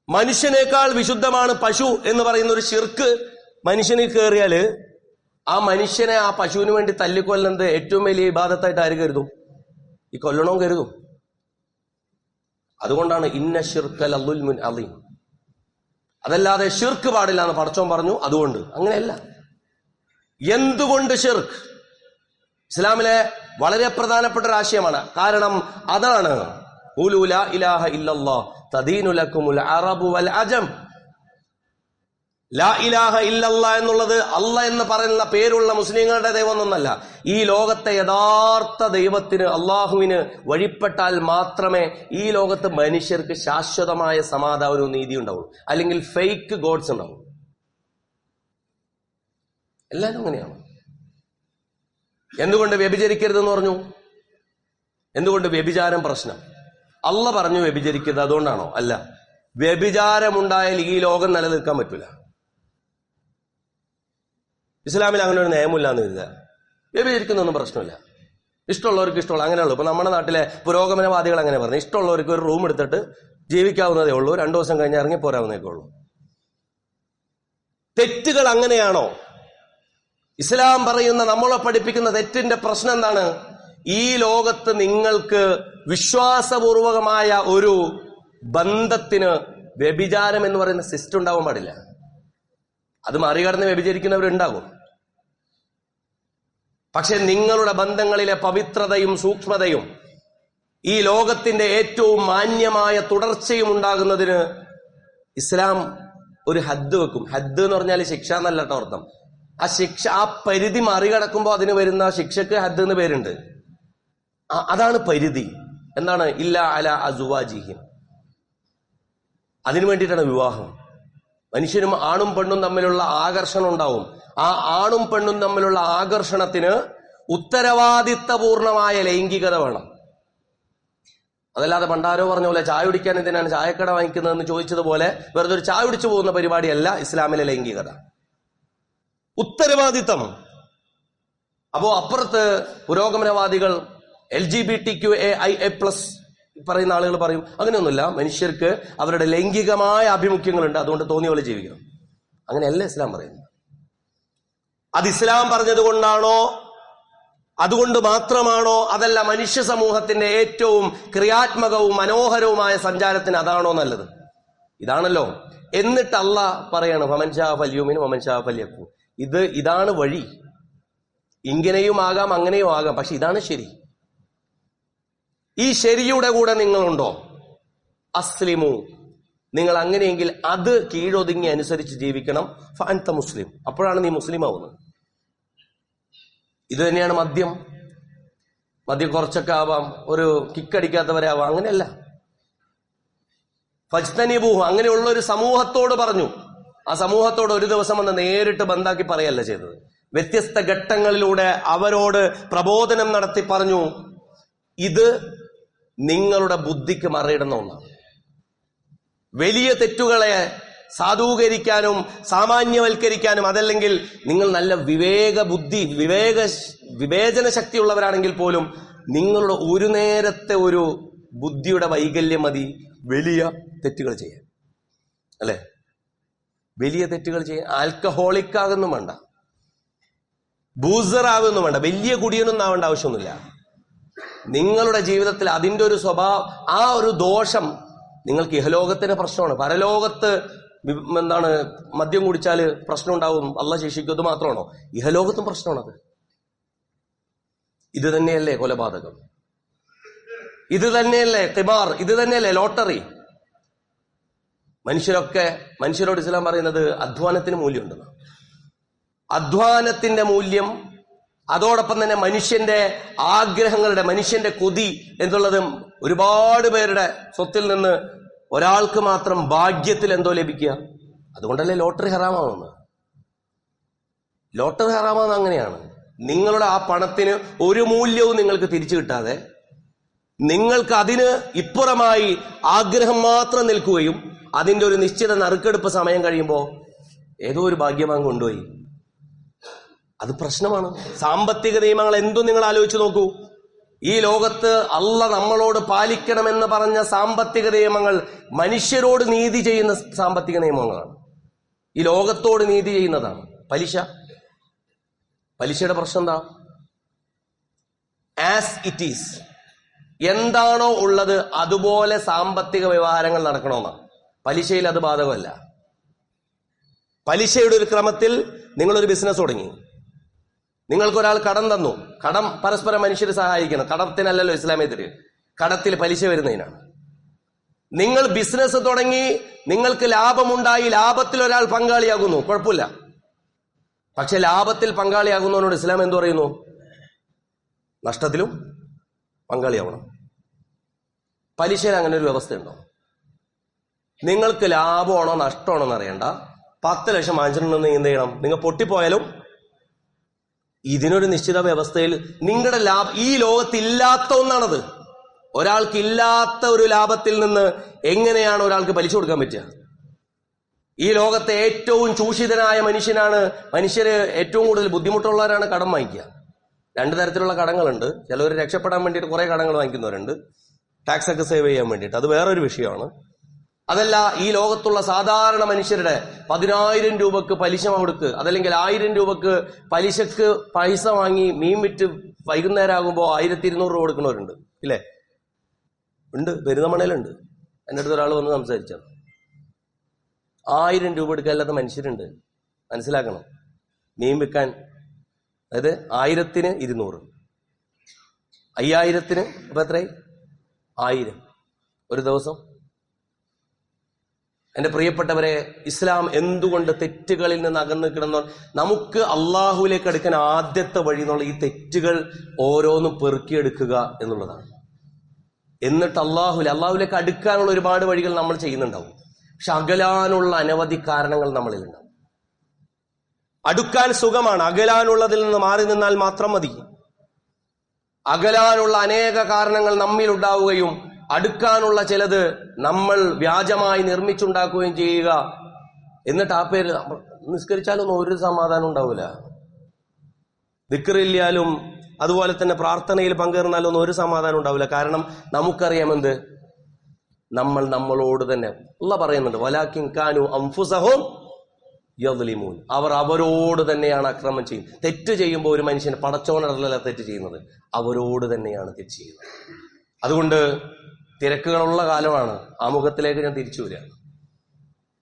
മനുഷ്യനേക്കാൾ വിശുദ്ധമാണ് പശു എന്ന് പറയുന്ന ഒരു ശിർക്ക് മനുഷ്യന് കയറിയാല് ആ മനുഷ്യനെ ആ പശുവിന് വേണ്ടി തല്ലിക്കൊല്ലുന്നത് ഏറ്റവും വലിയ ഇബാദത്തായിട്ട് ആര് കരുതും? ഈ കൊല്ലണവും കരുതും. അതുകൊണ്ടാണ് ഇന്ന ശിർക്ക് ലദുൽമുൻ അദീം. അതല്ലാതെ ശിർക്ക് പാടില്ല എന്ന് പടച്ചോൻ പറഞ്ഞു, അതുകൊണ്ട്. അങ്ങനെയല്ല. എന്തുകൊണ്ട് ശിർക്ക് ഇസ്ലാമിലെ വളരെ പ്രധാനപ്പെട്ട ഒരു ആശയമാണ്. കാരണം അതാണ് ഖൂലൂ ലാ ഇലാഹ ഇല്ലല്ലാഹ് തദീനു ലക്കുമുൽ അറബു വൽ അജം. ലാ ഇലാഹ ഇല്ലല്ലാഹ് എന്നുള്ളത് അല്ല എന്ന് പറയുന്ന പേരുള്ള മുസ്ലിങ്ങളുടെ ദൈവമൊന്നല്ല. ഈ ലോകത്തെ യഥാർത്ഥ ദൈവത്തിന്, അള്ളാഹുവിന് വഴിപ്പെട്ടാൽ മാത്രമേ ഈ ലോകത്ത് മനുഷ്യർക്ക് ശാശ്വതമായ സമാധാനവും നീതി ഉണ്ടാവും. അല്ലെങ്കിൽ ഫേക്ക് ഗോഡ്സ് ഉണ്ടാവും. എല്ലാവരും അങ്ങനെയാണ്. എന്തുകൊണ്ട് വ്യഭിചരിക്കരുതെന്ന് പറഞ്ഞു? എന്തുകൊണ്ട് വ്യഭിചാരം പ്രശ്നം? അള്ള പറഞ്ഞു വ്യഭിചരിക്കരുത്, അതുകൊണ്ടാണോ? അല്ല. വ്യഭിചാരമുണ്ടായാൽ ഈ ലോകം നിലനിൽക്കാൻ പറ്റില്ല. ഇസ്ലാമിൽ അങ്ങനെ ഒരു നിയമമില്ല എന്ന് കരുതുക. വ്യഭിചരിക്കുന്നൊന്നും പ്രശ്നമില്ല. ഇഷ്ടമുള്ളവർക്ക് ഇഷ്ടമുള്ള, അങ്ങനെയുള്ളൂ. ഇപ്പൊ നമ്മുടെ നാട്ടിലെ പുരോഗമനവാദികൾ അങ്ങനെ പറഞ്ഞു, ഇഷ്ടമുള്ളവർക്ക് ഒരു റൂം എടുത്തിട്ട് ജീവിക്കാവുന്നതേ ഉള്ളൂ, 2 ദിവസം കഴിഞ്ഞ് ഇറങ്ങി പോരാവുന്നതേ ഉള്ളൂ. തെറ്റുകൾ അങ്ങനെയാണോ? ഇസ്ലാം പറയുന്ന, നമ്മളെ പഠിപ്പിക്കുന്ന തെറ്റിന്റെ പ്രശ്നം എന്താണ്? ഈ ലോകത്ത് നിങ്ങൾക്ക് വിശ്വാസപൂർവകമായ ഒരു ബന്ധത്തിന് വ്യഭിചാരം എന്ന് പറയുന്ന സിസ്റ്റം ഉണ്ടാവാൻ പാടില്ല. അത് മറികടന്ന് വ്യഭിചരിക്കുന്നവരുണ്ടാകും. പക്ഷെ നിങ്ങളുടെ ബന്ധങ്ങളിലെ പവിത്രതയും സൂക്ഷ്മതയും ഈ ലോകത്തിന്റെ ഏറ്റവും മാന്യമായ തുടർച്ചയും ഉണ്ടാകുന്നതിന് ഇസ്ലാം ഒരു ഹദ്ദ് വെക്കും. ഹദ്ദ് എന്ന് പറഞ്ഞാൽ ശിക്ഷ എന്നല്ല കേട്ടോ അർത്ഥം. ആ ശിക്ഷ, ആ പരിധി മറികടക്കുമ്പോൾ അതിന് വരുന്ന ശിക്ഷക്ക് ഹദ്ദ് എന്ന് പേരുണ്ട്. അതാണ് പരിധി. എന്താണ്? ഇല്ലാ അലാ അസുവാജിഹിം. അതിനു വേണ്ടിയിട്ടാണ് വിവാഹം. മനുഷ്യനും ആണും പെണ്ണും തമ്മിലുള്ള ആകർഷണം ഉണ്ടാവും. ആ ആണും പെണ്ണും തമ്മിലുള്ള ആകർഷണത്തിന് ഉത്തരവാദിത്തപൂർണമായ ലൈംഗികത വേണം. അതല്ലാതെ പണ്ടാരോ പറഞ്ഞ പോലെ ചായ കുടിക്കാൻ എന്തിനാണ് ചായക്കട വാങ്ങിക്കുന്നതെന്ന് ചോദിച്ചതുപോലെ വെറുതെ ഒരു ചായ കുടിച്ചു പോകുന്ന പരിപാടിയല്ല ഇസ്ലാമിലെ ലൈംഗികത. ഉത്തരവാദിത്തം. അപ്പോ അപ്പുറത്ത് പുരോഗമനവാദികൾ LGBTQAIA+ പറയുന്ന ആളുകൾ പറയും അങ്ങനെയൊന്നുമില്ല, മനുഷ്യർക്ക് അവരുടെ ലൈംഗികമായ ആഭിമുഖ്യങ്ങളുണ്ട്, അതുകൊണ്ട് തോന്നിയ പോലെ ജീവിക്കണം. അങ്ങനെയല്ല ഇസ്ലാം പറയുന്നത്. അത് ഇസ്ലാം പറഞ്ഞത് കൊണ്ടാണോ, അതുകൊണ്ട് മാത്രമാണോ, അതല്ല മനുഷ്യ സമൂഹത്തിന്റെ ഏറ്റവും ക്രിയാത്മകവും മനോഹരവുമായ സഞ്ചാരത്തിന് അതാണോ നല്ലത്? ഇതാണല്ലോ. എന്നിട്ട് അള്ളാഹ് പറയാണ് വമൻ ശാഅ ഫൽയുമിൻ വമൻ ശാഅ ഫൽയക്ഫുർ. ഇതാണ് വഴി. ഇങ്ങനെയും ആകാം അങ്ങനെയും ആകാം, പക്ഷെ ഇതാണ് ശരി. ഈ ശരിയുടെ കൂടെ നിങ്ങളുണ്ടോ? അസ്ലിമു, നിങ്ങൾ അങ്ങനെയെങ്കിൽ അത് കീഴൊതുങ്ങി അനുസരിച്ച് ജീവിക്കണം. ഫഅൻത മുസ്ലിം, അപ്പോഴാണ് നീ മുസ്ലിം ആവുന്നത്. ഇത് തന്നെയാണ് മദ്യം. മദ്യം കുറച്ചൊക്കെ ആവാം, ഒരു കിക്കടിക്കാത്തവരാവാം, അങ്ങനെയല്ല. ഫജ്തനിബൂഹു, അങ്ങനെയുള്ള ഒരു സമൂഹത്തോട് പറഞ്ഞു. ആ സമൂഹത്തോട് ഒരു ദിവസം വന്ന് നേരിട്ട് ബന്ധാക്കി പറയല്ല ചെയ്തത്. വ്യത്യസ്ത ഘട്ടങ്ങളിലൂടെ അവരോട് പ്രബോധനം നടത്തി പറഞ്ഞു, ഇത് നിങ്ങളുടെ ബുദ്ധിക്ക് മറയിടുന്ന ഒന്നാണ്. വലിയ തെറ്റുകളെ സാധൂകരിക്കാനും സാമാന്യവൽക്കരിക്കാനും, അതല്ലെങ്കിൽ നിങ്ങൾ നല്ല വിവേചന ശക്തിയുള്ളവരാണെങ്കിൽ പോലും നിങ്ങളുടെ ഒരു നേരത്തെ ഒരു ബുദ്ധിയുടെ വൈകല്യം മതി വലിയ തെറ്റുകൾ ചെയ്യാൻ, അല്ലെ? വലിയ തെറ്റുകൾ ചെയ്യാൻ. ആൽക്കഹോളിക് ആകുന്നും വേണ്ട, ബൂസർ ആകുന്നും വേണ്ട, വലിയ കുടിയൊന്നും ആവേണ്ട ആവശ്യമൊന്നുമില്ല. നിങ്ങളുടെ ജീവിതത്തിൽ അതിന്റെ ഒരു സ്വഭാവം, ആ ഒരു ദോഷം നിങ്ങൾക്ക് ഇഹലോകത്തിന് പ്രശ്നമാണ്. പരലോകത്ത് മദ്യം കുടിച്ചാൽ പ്രശ്നം ഉണ്ടാവും, അള്ളാഹ് ശിക്ഷിക്കും, അത് മാത്രമാണോ? ഇഹലോകത്തും പ്രശ്നമാണത്. ഇത് തന്നെയല്ലേ കൊലപാതകം, ഇത് തന്നെയല്ലേ ഖിമാർ, ഇത് തന്നെയല്ലേ ലോട്ടറി. മനുഷ്യരോട് ഇസ്ലാം പറയുന്നത് അധ്വാനത്തിന് മൂല്യമുണ്ടെന്ന്. അധ്വാനത്തിന്റെ മൂല്യം, അതോടൊപ്പം തന്നെ മനുഷ്യന്റെ ആഗ്രഹങ്ങളുടെ, മനുഷ്യന്റെ കൊതി എന്നുള്ളതും, ഒരുപാട് പേരുടെ സ്വത്തിൽ നിന്ന് ഒരാൾക്ക് മാത്രം ഭാഗ്യത്തിൽ എന്തോ ലഭിക്കുക, അതുകൊണ്ടല്ലേ ലോട്ടറി ഹറാമാവുന്നത്. ലോട്ടറി ഹറാമാവുന്നത് അങ്ങനെയാണ്. നിങ്ങളുടെ ആ പണത്തിന് ഒരു മൂല്യവും നിങ്ങൾക്ക് തിരിച്ചു കിട്ടാതെ നിങ്ങൾക്ക് അതിന് ഇപ്പുറമായി ആഗ്രഹം മാത്രം നിൽക്കുകയും അതിന്റെ ഒരു നിശ്ചിത നറുക്കെടുപ്പ് സമയം കഴിയുമ്പോൾ ഏതോ ഒരു ഭാഗ്യമാൻ കൊണ്ടുപോയി, അത് പ്രശ്നമാണ്. സാമ്പത്തിക നിയമങ്ങൾ എന്തും നിങ്ങൾ ആലോചിച്ച് നോക്കൂ. ഈ ലോകത്ത് അള്ളാഹ് നമ്മളോട് പാലിക്കണമെന്ന് പറഞ്ഞ സാമ്പത്തിക നിയമങ്ങൾ മനുഷ്യരോട് നീതി ചെയ്യുന്ന സാമ്പത്തിക നിയമങ്ങളാണ്. ഈ ലോകത്തോട് നീതി ചെയ്യുന്നതാണ്. പലിശയുടെ പ്രശ്നം എന്താ? ആസ് ഇറ്റ് ഈസ്, എന്താണോ ഉള്ളത് അതുപോലെ സാമ്പത്തിക വ്യവഹാരങ്ങൾ നടക്കണമെന്നാണ്. പലിശയിൽ അത് ബാധകമല്ല. പലിശയുടെ ഒരു ക്രമത്തിൽ നിങ്ങളൊരു ബിസിനസ് തുടങ്ങി, നിങ്ങൾക്കൊരാൾ കടം തന്നു. കടം പരസ്പരം മനുഷ്യരെ സഹായിക്കണം. കടത്തിനല്ലല്ലോ ഇസ്ലാമേതിര്, കടത്തിൽ പലിശ വരുന്നതിനാണ്. നിങ്ങൾ ബിസിനസ് തുടങ്ങി, നിങ്ങൾക്ക് ലാഭമുണ്ടായി, ലാഭത്തിൽ ഒരാൾ പങ്കാളിയാകുന്നു, കുഴപ്പമില്ല. പക്ഷെ ലാഭത്തിൽ പങ്കാളിയാകുന്നവനോട് ഇസ്ലാം എന്തു പറയുന്നു? നഷ്ടത്തിലും പങ്കാളിയാവണം. പലിശയിൽ അങ്ങനെ ഒരു വ്യവസ്ഥയുണ്ടോ? നിങ്ങൾക്ക് ലാഭമാണോ നഷ്ടമാണോ എന്ന് അറിയണ്ട, 10 ലക്ഷം വാങ്ങിച്ചിട്ടുണ്ടെന്ന് എന്ത് ചെയ്യണം? നിങ്ങൾ പൊട്ടിപ്പോയാലും ഇതിനൊരു നിശ്ചിത വ്യവസ്ഥയിൽ നിങ്ങളുടെ ലാഭം, ഈ ലോകത്തില്ലാത്ത ഒന്നാണത്. ഒരാൾക്ക് ഇല്ലാത്ത ഒരു ലാഭത്തിൽ നിന്ന് എങ്ങനെയാണ് ഒരാൾക്ക് പലിശ കൊടുക്കാൻ പറ്റുക? ഈ ലോകത്തെ ഏറ്റവും ചൂഷിതനായ മനുഷ്യര് ഏറ്റവും കൂടുതൽ ബുദ്ധിമുട്ടുള്ളവരാണ് കടം വാങ്ങിക്കുക. 2 തരത്തിലുള്ള കടങ്ങളുണ്ട്. ചിലവർ രക്ഷപ്പെടാൻ വേണ്ടിയിട്ട് കുറെ കടങ്ങൾ വാങ്ങിക്കുന്നവരുണ്ട്, ടാക്സ് ഒക്കെ സേവ് ചെയ്യാൻ വേണ്ടിയിട്ട്, അത് വേറൊരു വിഷയമാണ്. അതല്ല, ഈ ലോകത്തുള്ള സാധാരണ മനുഷ്യരുടെ 10,000 രൂപക്ക് പലിശ കൊടുക്ക്, അതല്ലെങ്കിൽ 1000 രൂപക്ക് പലിശക്ക് പൈസ വാങ്ങി മീൻ വിറ്റ് വൈകുന്നേരം ആകുമ്പോൾ 1200 രൂപ കൊടുക്കുന്നവരുണ്ട്, ഇല്ലേ? ഉണ്ട്, പെരുന്നമണയിലുണ്ട്. എൻ്റെ അടുത്ത് ഒരാൾ വന്ന് സംസാരിച്ചത് 1000 രൂപ എടുക്കാനില്ലാത്ത മനുഷ്യരുണ്ട്. മനസ്സിലാക്കണം. മീൻ വിൽക്കാൻ, അതായത് 1000-ന് 200, 5000-ന് അപ്പൊ എത്രയായി? 1000 ഒരു ദിവസം. എന്റെ പ്രിയപ്പെട്ടവരെ, ഇസ്ലാം എന്തുകൊണ്ട് തെറ്റുകളിൽ നിന്ന് അകന്നു കിടന്നോ? നമുക്ക് അള്ളാഹുവിലേക്ക് അടുക്കാൻ ആദ്യത്തെ വഴി എന്നുള്ള ഈ തെറ്റുകൾ ഓരോന്നും പെറുക്കിയെടുക്കുക എന്നുള്ളതാണ്. എന്നിട്ട് അള്ളാഹുവിലേക്ക് അടുക്കാനുള്ള ഒരുപാട് വഴികൾ നമ്മൾ ചെയ്യുന്നുണ്ടാവും. പക്ഷെ അകലാനുള്ള അനവധി കാരണങ്ങൾ നമ്മളിൽ ഉണ്ടാവും. അടുക്കാൻ സുഖമാണ്, അകലാനുള്ളതിൽ നിന്ന് മാറി നിന്നാൽ മാത്രം മതി. അകലാനുള്ള അനേക കാരണങ്ങൾ നമ്മിൽ ഉണ്ടാവുകയും അടുക്കാനുള്ള ചിലത് നമ്മൾ വ്യാജമായി നിർമ്മിച്ചുണ്ടാക്കുകയും ചെയ്യുക. എന്നിട്ട് ആ പേര് നിസ്കരിച്ചാലൊന്നും ഒരു സമാധാനം ഉണ്ടാവില്ല. ദിക്റില്ലാലും അതുപോലെ തന്നെ പ്രാർത്ഥനയിൽ പങ്കേറുന്നാലൊന്നും ഒരു സമാധാനം ഉണ്ടാവില്ല. കാരണം നമുക്കറിയാമെന്ത്, നമ്മൾ നമ്മളോട് തന്നെ അല്ലാഹ് പറയുന്നുണ്ട്, വലാകിൻ കാനു അൻഫുസഹും യദ്ലിമൂൻ, അവർ അവരോട് തന്നെയാണ് അക്രമം ചെയ്യുന്നത്. തെറ്റ് ചെയ്യുമ്പോൾ ഒരു മനുഷ്യന് പടച്ചോനല്ല തെറ്റ് ചെയ്യുന്നത്, അവരോട് തന്നെയാണ് തെറ്റ് ചെയ്യുന്നത്. അതുകൊണ്ട് തിരക്കുകളുള്ള കാലമാണ്. ആ മുഖത്തിലേക്ക് ഞാൻ തിരിച്ചു വരികയാണ്.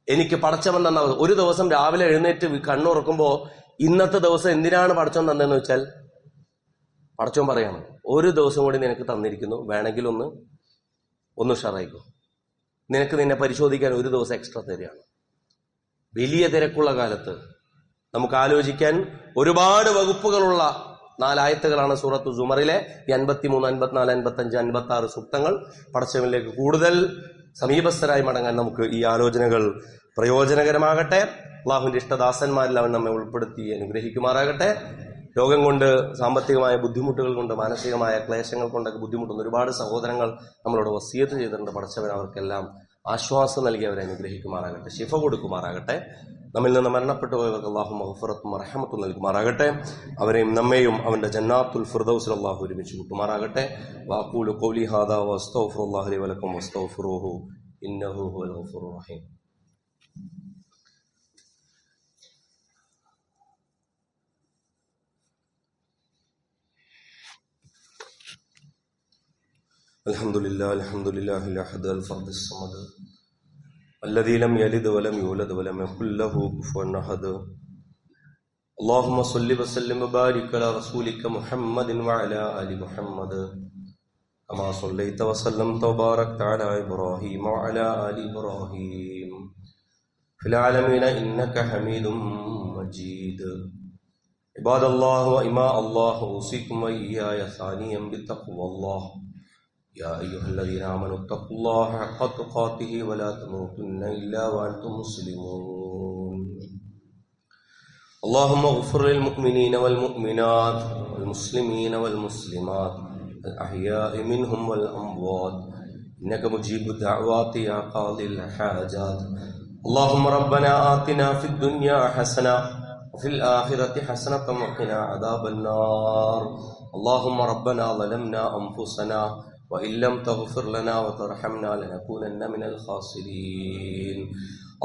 എനിക്ക് പടച്ചവൻ തന്ന ഒരു ദിവസം രാവിലെ എഴുന്നേറ്റ് കണ്ണുറക്കുമ്പോൾ ഇന്നത്തെ ദിവസം എന്തിനാണ് പടച്ചവൻ തന്നതെന്ന് വെച്ചാൽ, പടച്ചവൻ പറയാണ്, ഒരു ദിവസം കൂടി നിനക്ക് തന്നിരിക്കുന്നു, വേണമെങ്കിൽ ഒന്ന് ഉഷാറായിക്കോ, നിനക്ക് നിന്നെ പരിശോധിക്കാൻ ഒരു ദിവസം എക്സ്ട്രാ തരികയാണ്. വലിയ തിരക്കുള്ള കാലത്ത് നമുക്ക് ആലോചിക്കാൻ ഒരുപാട് വകുപ്പുകളുള്ള 4 സൂറത്തു സുമറിലെ 53, 54, 55, 56 സൂക്തങ്ങൾ. പടച്ചവനിലേക്ക് കൂടുതൽ സമീപസ്ഥരായി മടങ്ങാൻ നമുക്ക് ഈ ആലോചനകൾ പ്രയോജനകരമാകട്ടെ. അള്ളാഹുവിന്റെ ഇഷ്ടദാസന്മാരിൽ അവൻ നമ്മെ ഉൾപ്പെടുത്തി അനുഗ്രഹിക്കുമാറാകട്ടെ. രോഗം കൊണ്ട്, സാമ്പത്തികമായ ബുദ്ധിമുട്ടുകൾ കൊണ്ട്, മാനസികമായ ക്ലേശങ്ങൾ കൊണ്ടൊക്കെ ബുദ്ധിമുട്ടുന്ന ഒരുപാട് സഹോദരങ്ങൾ നമ്മളോട് വസിയത്ത് ചെയ്തിട്ടുണ്ട്. പടച്ചവൻ അവർക്കെല്ലാം ആശ്വാസം നൽകി അവരെ അനുഗ്രഹിക്കുമാറാകട്ടെ, ശിഫ കൊടുക്കുമാറാകട്ടെ. നമ്മിൽ നിന്ന് മരണപ്പെട്ടു പോയവർക്ക് അള്ളാഹു മഗ്ഫിറത്തും റഹ്മത്തും നൽകുമാറാകട്ടെ. അവരെയും നമ്മെയും അവന്റെ ജന്നാത്തുൽ ഫിർദൗസിൽ അള്ളാഹു ഒരുമിച്ച് കൂട്ടുമാറാകട്ടെ. വഅഖൂലു ഖൗലി ഹാദാ വഅസ്തഗ്ഫിറുല്ലാഹ ലി വലക്കും വസ്തഗ്ഫിറൂഹു ഇന്നഹു ഹുവൽ ഗഫൂറുർ റഹീം. അൽഹംദുലില്ലാഹി അൽഹംദുലില്ലാഹിൽ അഹദ് ഫർദുസ് സമദ് الذي لم يلد ولم يولد ولم يكن له كفوا أحد. اللهم صل وسلم وبارك على رسولك محمد وعلى آل محمد كما صليت وسلمت وباركت على إبراهيم وعلى آل إبراهيم في العالمين إنك حميد مجيد. عباد الله وإماء الله، أوصيكم وإياي ثانيا بتقوى الله. يا أيها الذين آمنوا اتقوا الله حق تقاته ولا تموتن إلا وأنتم مسلمون. اللهم اغفر للمؤمنين والمؤمنات والمسلمين والمسلمات الأحياء منهم والأموات إنك مجيب الدعوات يا قاضي الحاجات. اللهم ربنا آتنا في الدنيا حسنة وفي الآخرة حسنة وقنا عذاب النار. اللهم ربنا ظلمنا أنفسنا وإن لم تغفر لنا وترحمنا لنكونن من الخاسرين.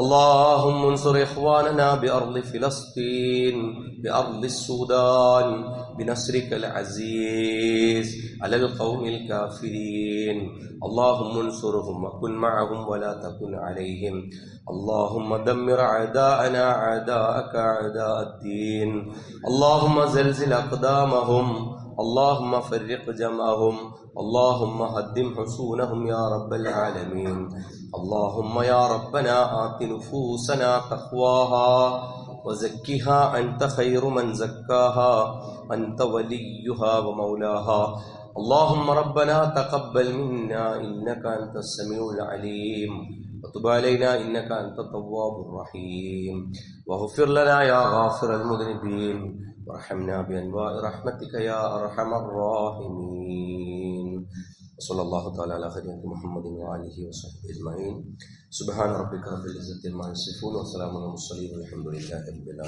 اللهم انصر إخواننا بأرض فلسطين، بأرض السودان، بنصرك العزيز على القوم الكافرين. اللهم انصرهم وكن معهم ولا تكن عليهم. اللهم دمر أعداءنا أعداءك أعداء الدين. اللهم زلزل أقدامهم. اللهم فرق جمعهم. اللهم هدم حصونهم يا رب العالمين. اللهم يا ربنا آت نفوسنا تقواها وزكها أنت خير من زكاها أنت وليها ومولاها. اللهم ربنا تقبل منا إنك أنت السميع العليم وتب علينا إنك أنت التواب الرحيم واغفر لنا يا غافر المذنبين وارحمنا بأنواع رحمتك يا أرحم الراحمين. صلى الله تعالى على خير محمد وآله وصحبه أجمعين. سبحان ربك رب العزة عما يصفون وسلام على المرسلين والحمد لله رب العالمين.